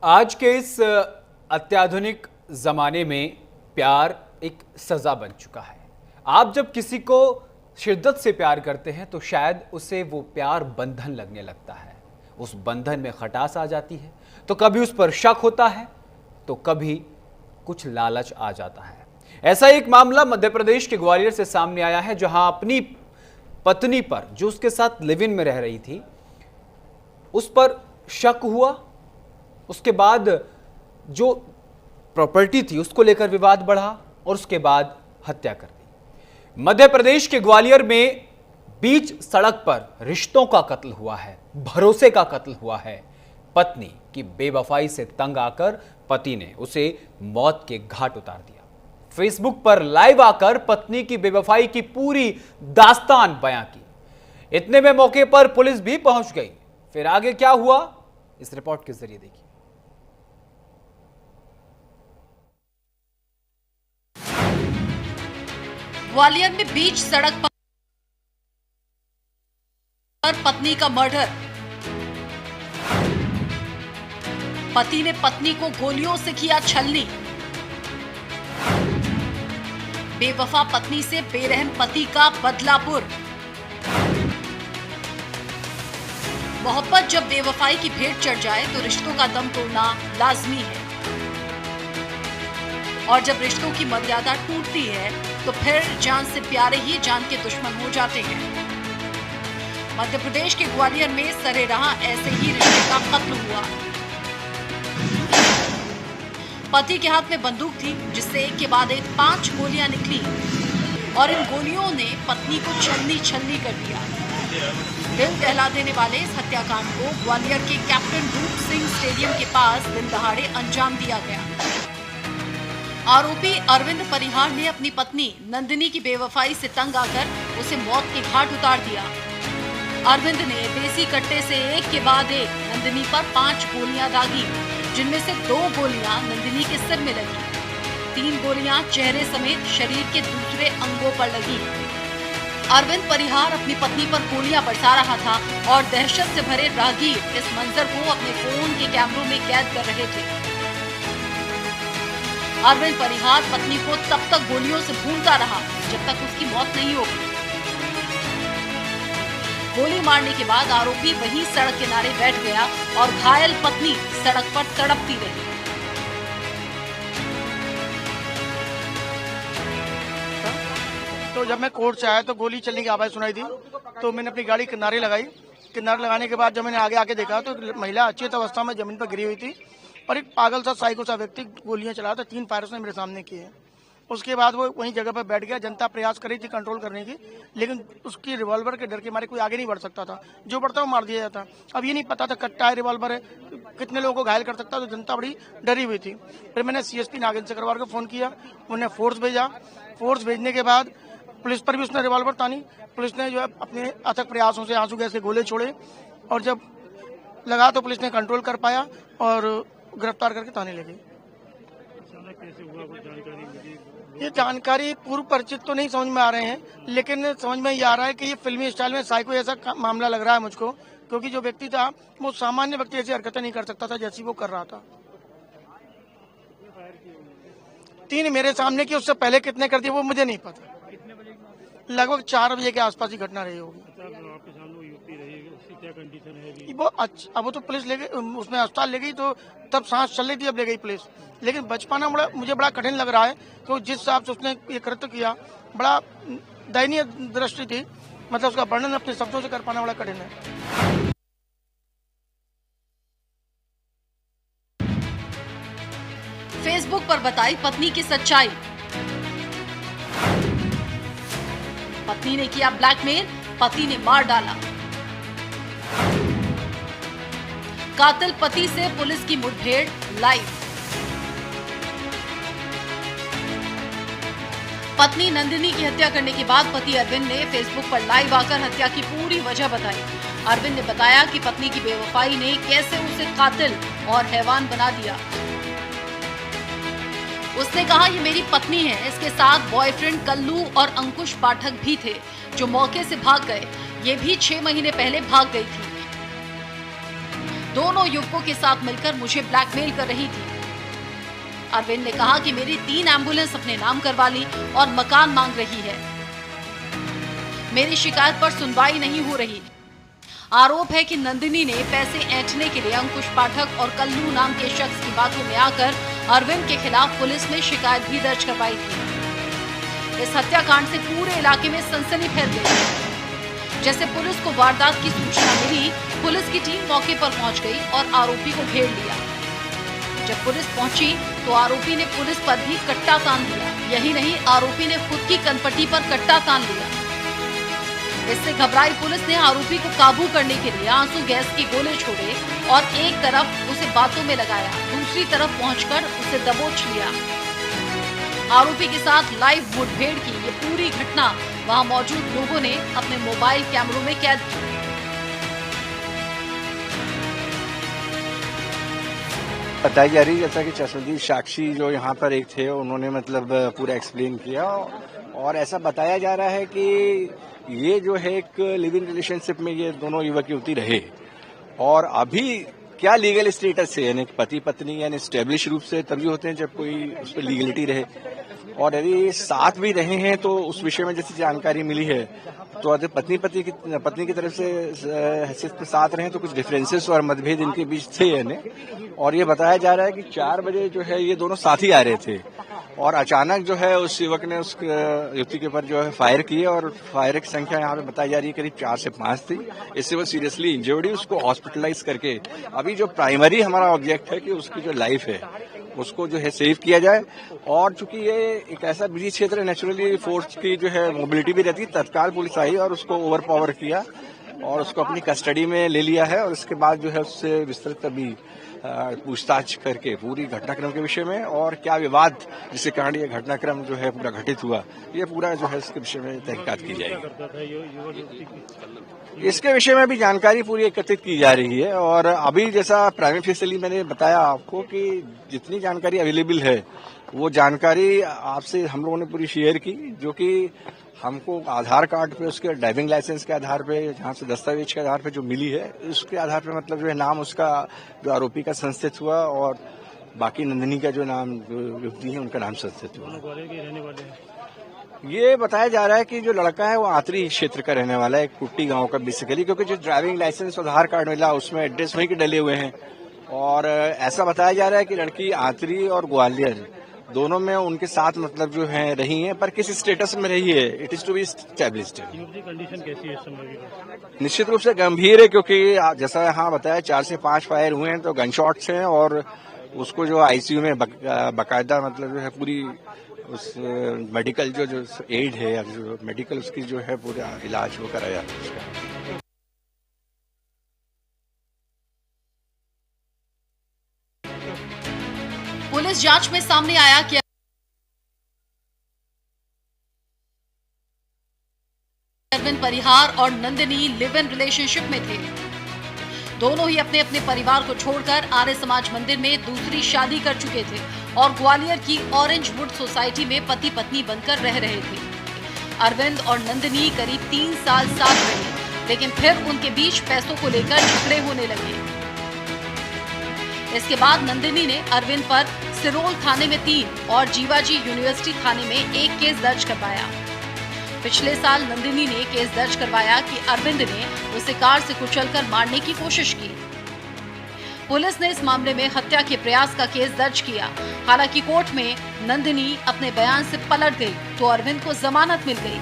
आज के इस अत्याधुनिक जमाने में प्यार एक सजा बन चुका है। आप जब किसी को शिद्दत से प्यार करते हैं तो शायद उसे वो प्यार बंधन लगने लगता है। उस बंधन में खटास आ जाती है, तो कभी उस पर शक होता है, तो कभी कुछ लालच आ जाता है। ऐसा एक मामला मध्य प्रदेश के ग्वालियर से सामने आया है, जहां अपनी पत्नी पर, जो उसके साथ लिव इन में रह रही थी, उस पर शक हुआ। उसके बाद जो प्रॉपर्टी थी उसको लेकर विवाद बढ़ा और उसके बाद हत्या कर दी। मध्य प्रदेश के ग्वालियर में बीच सड़क पर रिश्तों का कत्ल हुआ है, भरोसे का कत्ल हुआ है। पत्नी की बेवफाई से तंग आकर पति ने उसे मौत के घाट उतार दिया। फेसबुक पर लाइव आकर पत्नी की बेवफाई की पूरी दास्तान बयां की। इतने में मौके पर पुलिस भी पहुंच गई। फिर आगे क्या हुआ, इस रिपोर्ट के जरिए देखिए। ग्वालियर में बीच सड़क पर पत्नी का मर्डर। पति ने पत्नी को गोलियों से किया छलनी। बेवफा पत्नी से बेरहम पति का बदलापुर। मोहब्बत जब बेवफाई की भेंट चढ़ जाए तो रिश्तों का दम तोड़ना लाजमी है, और जब रिश्तों की मर्यादा टूटती है तो फिर जान से प्यारे ही जान के दुश्मन हो जाते हैं। मध्य प्रदेश के ग्वालियर में सरेराह ऐसे ही रिश्ते का कत्ल हुआ। पति के हाथ में बंदूक थी, जिससे एक के बाद एक 5 गोलियां निकली और इन गोलियों ने पत्नी को छलनी कर दिया। दिल दहला देने वाले इस हत्याकांड को ग्वालियर के कैप्टन रूप सिंह स्टेडियम के पास दिन दहाड़े अंजाम दिया गया। आरोपी अरविंद परिहार ने अपनी पत्नी नंदिनी की बेवफाई से तंग आकर उसे मौत के घाट उतार दिया। अरविंद ने देसी कट्टे से एक के बाद एक नंदिनी पर 5 गोलियां दागी, जिनमें से 2 गोलियां नंदिनी के सिर में लगी, 3 गोलियां चेहरे समेत शरीर के दूसरे अंगों पर लगी। अरविंद परिहार अपनी पत्नी पर गोलियां बरसा रहा था और दहशत से भरे राहगीर इस मंजर को अपने फोन के कैमरों में कैद कर रहे थे। अरविंद परिहार पत्नी को तब तक गोलियों से भूनता रहा जब तक उसकी मौत नहीं हो गई। गोली मारने के बाद आरोपी वहीं सड़क किनारे बैठ गया और घायल पत्नी सड़क पर तड़पती रही। तो जब मैं कोर्ट से आया तो गोली चलने की आवाज सुनाई दी, तो मैंने अपनी गाड़ी किनारे लगाई। किनारे लगाने के बाद जब मैंने आगे आके देखा तो महिला अचेत अवस्था में जमीन पर गिरी हुई थी और एक पागल सा साइको सा व्यक्ति गोलियां चला था। 3 फायर उसने मेरे सामने किए। उसके बाद वो वहीं जगह पर बैठ गया। जनता प्रयास कर रही थी कंट्रोल करने की, लेकिन उसकी रिवॉल्वर के डर के मारे कोई आगे नहीं बढ़ सकता था। जो बढ़ता वो मार दिया जाता। अब ये नहीं पता था कट्टा है, रिवॉल्वर है, कितने लोगों को घायल कर सकता, तो जनता बड़ी डरी हुई थी। फिर मैंने CSP नागेंद्र चक्रवार को फोन किया, उन्होंने फोर्स भेजा। फोर्स भेजने के बाद पुलिस पर भी उसने रिवॉल्वर तानी। पुलिस ने जो है अपने अथक प्रयासों से आंसू गैस के गोले छोड़े और जब लगा तो पुलिस ने कंट्रोल कर पाया और गिरफ्तार करके थाने ले गई। ये जानकारी पूर्व परिचित तो नहीं समझ में आ रहे हैं, लेकिन समझ में ये आ रहा है कि ये फिल्मी स्टाइल में साइको ऐसा मामला लग रहा है मुझको, क्योंकि जो व्यक्ति था वो सामान्य व्यक्ति ऐसी हरकतें नहीं कर सकता था जैसी वो कर रहा था। 3 मेरे सामने की, उससे पहले कितने कर दिए वो मुझे नहीं पता। लगभग 4 बजे के आसपास ही घटना रही होगी। अब वो तो पुलिस ले गई, उसमें अस्पताल ले गई, तो तब सांस चल रही थी, अब ले गई पुलिस। लेकिन बच पाना मुझे बड़ा कठिन लग रहा है, क्योंकि जिस हिसाब से उसने ये कृत्य किया बड़ा दयनीय दृष्टि थी। मतलब उसका वर्णन अपने शब्दों से कर पाना बड़ा कठिन है। फेसबुक पर बताई पत्नी की सच्चाई। पत्नी ने किया ब्लैकमेल, पति ने मार डाला। कातिल पति से पुलिस की मुठभेड़ लाइव। पत्नी नंदिनी की हत्या करने के बाद पति अरविंद ने फेसबुक पर लाइव आकर हत्या की पूरी वजह बताई। अरविंद ने बताया कि पत्नी की बेवफाई ने कैसे उसे कातिल और हैवान बना दिया। उसने कहा, ये मेरी पत्नी है, इसके साथ बॉयफ्रेंड कल्लू और अंकुश पाठक भी थे जो मौके से भाग गए। ये भी 6 महीने पहले भाग गई थी। दोनों युवकों के साथ मिलकर मुझे ब्लैकमेल कर रही थी। अरविंद ने कहा कि मेरी 3 एम्बुलेंस अपने नाम करवा ली और मकान मांग रही है। मेरी शिकायत पर सुनवाई नहीं हो रही। आरोप है कि नंदिनी ने पैसे ऐंठने के लिए अंकुश पाठक और कल्लू नाम के शख्स की बातों में आकर अरविंद के खिलाफ पुलिस में शिकायत भी दर्ज करवाई थी। इस हत्याकांड से पूरे इलाके में सनसनी फैल गई। जैसे पुलिस को वारदात की सूचना मिली, पुलिस की टीम मौके पर पहुंच गई और आरोपी को घेर लिया। जब पुलिस पहुंची तो आरोपी ने पुलिस पर भी कट्टा तान दिया। यही नहीं, आरोपी ने खुद की कनपट्टी पर कट्टा तान लिया। इससे घबराई पुलिस ने आरोपी को काबू करने के लिए आंसू गैस के गोले छोड़े और एक तरफ उसे बातों में लगाया, दूसरी तरफ पहुंचकर उसे दबोच लिया। आरोपी के साथ लाइव मुठभेड़ की ये पूरी घटना वहां मौजूद लोगों ने अपने मोबाइल कैमरों में कैद की। बताई जा रही है जैसा कि चश्मदीद साक्षी जो यहाँ पर एक थे, उन्होंने मतलब पूरा एक्सप्लेन किया और ऐसा बताया जा रहा है कि ये जो है एक लिव इन रिलेशनशिप में ये दोनों युवक युवती रहे और अभी क्या लीगल स्टेटस है, यानी पति पत्नी यानी स्टेब्लिश रूप से तभी होते हैं जब कोई उस पर लीगलिटी रहे। और यदि साथ भी रहे हैं तो उस विषय में जैसी जानकारी मिली है तो अगर पत्नी की तरफ से हैसियत के साथ रहे तो कुछ डिफरेंसेस और मतभेद इनके बीच थे यानी। और ये बताया जा रहा है कि 4 बजे जो है ये दोनों साथ ही आ रहे थे और अचानक जो है उस युवक ने उस युवती के ऊपर जो है फायर किए और फायर की संख्या यहाँ पे बताई जा रही है करीब 4 से 5 थी। इससे वो सीरियसली इंजर्ड हुई, उसको हॉस्पिटलाइज करके अभी जो प्राइमरी हमारा ऑब्जेक्ट है कि उसकी जो लाइफ है उसको जो है सेव किया जाए। और चूंकि ये एक ऐसा बिजी क्षेत्र है, नेचुरली फोर्स की जो है मोबिलिटी भी रहती है, तत्काल पुलिस आई और उसको ओवर पावर किया और उसको अपनी कस्टडी में ले लिया है और उसके बाद जो है उससे विस्तृत अभी पूछताछ करके पूरी घटनाक्रम के विषय में और क्या विवाद जिसके कारण ये घटनाक्रम जो है पूरा घटित हुआ, ये पूरा जो है इसके विषय में तहकीकात की जाएगी। इसके विषय में भी जानकारी पूरी एकत्रित की जा रही है और अभी जैसा प्राइमरी फेसिली मैंने बताया आपको कि जितनी जानकारी अवेलेबल है वो जानकारी आपसे हम लोगों ने पूरी शेयर की, जो कि हमको आधार कार्ड पे उसके ड्राइविंग लाइसेंस के आधार पे जहाँ से दस्तावेज के आधार पे जो मिली है उसके आधार पे मतलब जो है नाम उसका जो आरोपी का संस्थित हुआ और बाकी नंदिनी का जो नाम जो युवती है उनका नाम संस्थित हुआ। ये बताया जा रहा है कि जो लड़का है वो आंतरी क्षेत्र का रहने वाला है, एक कुट्टी गांव का बेसिकली, क्योंकि जो ड्राइविंग लाइसेंस और आधार कार्ड मिला उसमें एड्रेस वहीं के डले हुए हैं। और ऐसा बताया जा रहा है कि लड़की आंतरी और ग्वालियर दोनों में उनके साथ मतलब जो है रही हैं, पर किस स्टेटस में रही है it is to be established. Condition कैसी है इस समय? निश्चित रूप से गंभीर है, क्योंकि जैसा यहाँ बताया 4 से 5 फायर हुए हैं तो गन शॉट्स हैं और उसको जो आईसीयू में बाकायदा मतलब जो है पूरी उस मेडिकल जो एड है या जो मेडिकल उसकी जो है पूरा इलाज वो कराया। पुलिस जांच में सामने आया कि अरविंद परिहार और नंदिनी लिव इन रिलेशनशिप में थे। दोनों ही अपने अपने परिवार को छोड़कर आर्य समाज मंदिर में दूसरी शादी कर चुके थे और ग्वालियर की ऑरेंज वुड सोसाइटी में पति पत्नी बनकर रह रहे थे। अरविंद और नंदिनी करीब 3 साल साथ रहे, लेकिन फिर उनके बीच पैसों को लेकर झगड़े होने लगे। इसके बाद नंदिनी ने अरविंद पर सिरोल थाने में 3 और जीवाजी यूनिवर्सिटी थाने में 1 केस दर्ज करवाया। पिछले साल नंदिनी ने केस दर्ज करवाया कि अरविंद ने उसे कार से कुचलकर मारने की कोशिश की। पुलिस ने इस मामले में हत्या के प्रयास का केस दर्ज किया। हालांकि कोर्ट में नंदिनी अपने बयान से पलट गई तो अरविंद को जमानत मिल गई।